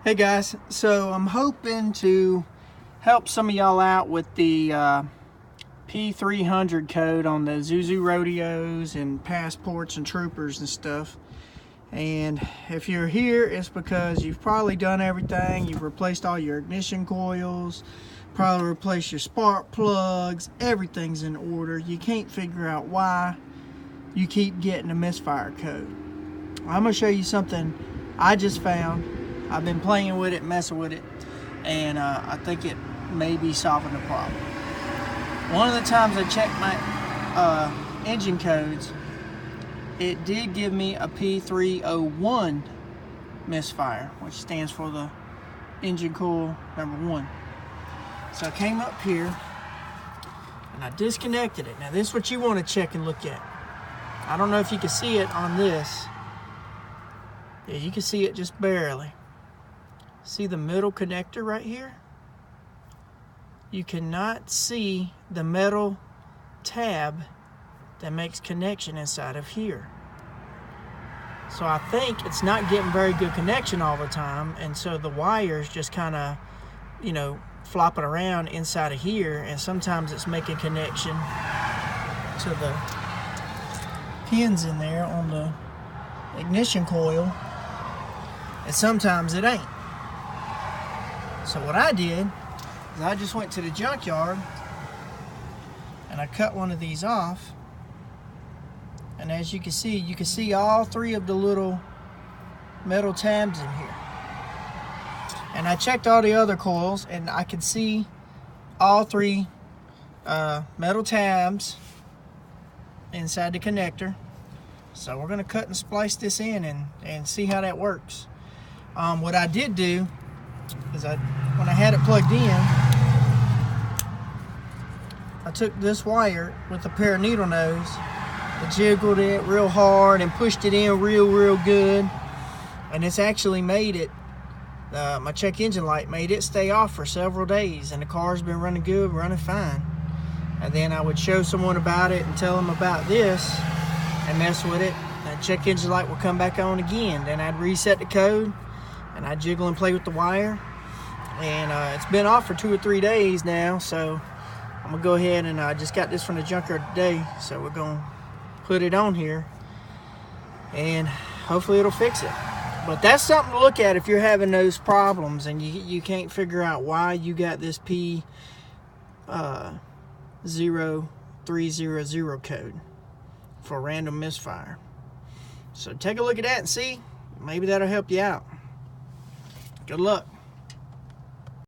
Hey guys, so I'm hoping to help some of y'all out with the p0300 code on the Isuzu rodeos and passports and troopers and stuff. And if you're here, it's because you've probably done everything. You've replaced all your ignition coils, probably replaced your spark plugs, everything's in order. You can't figure out why you keep getting a misfire code. I'm going to show you something I just found. I've been playing with it, messing with it, and I think it may be solving the problem. One of the times I checked my engine codes, it did give me a p0301 misfire, which stands for the engine coil number 1. So I came up here and I disconnected it. Now this is what you want to check and look at. I don't know if you can see it on this. Yeah, you can see it just barely. See the middle connector right here? You cannot see the metal tab that makes connection inside of here. So I think it's not getting very good connection all the time, and so the wires just kind of, flopping around inside of here, and sometimes it's making connection to the pins in there on the ignition coil, and sometimes it ain't. So what I did is I just went to the junkyard and I cut one of these off, and as you can see all 3 of the little metal tabs in here. And I checked all the other coils and I could see all 3 metal tabs inside the connector. So we're going to cut and splice this in and see how that works. What I did do is when I had it plugged in, I took this wire with a pair of needle nose, I jiggled it real hard and pushed it in real good, and it's actually made it, my check engine light made it stay off for several days, and the car's been running good, running fine. And then I would show someone about it and tell them about this and mess with it, and the check engine light would come back on again. Then I'd reset the code and I'd jiggle and play with the wire, and it's been off for 2 or 3 days now. So I'm gonna go ahead and I just got this from the junkyard today, so we're gonna put it on here and hopefully it'll fix it. But that's something to look at if you're having those problems and you can't figure out why you got this p0300 code for random misfire. So take a look at that and see, maybe that'll help you out. Good luck.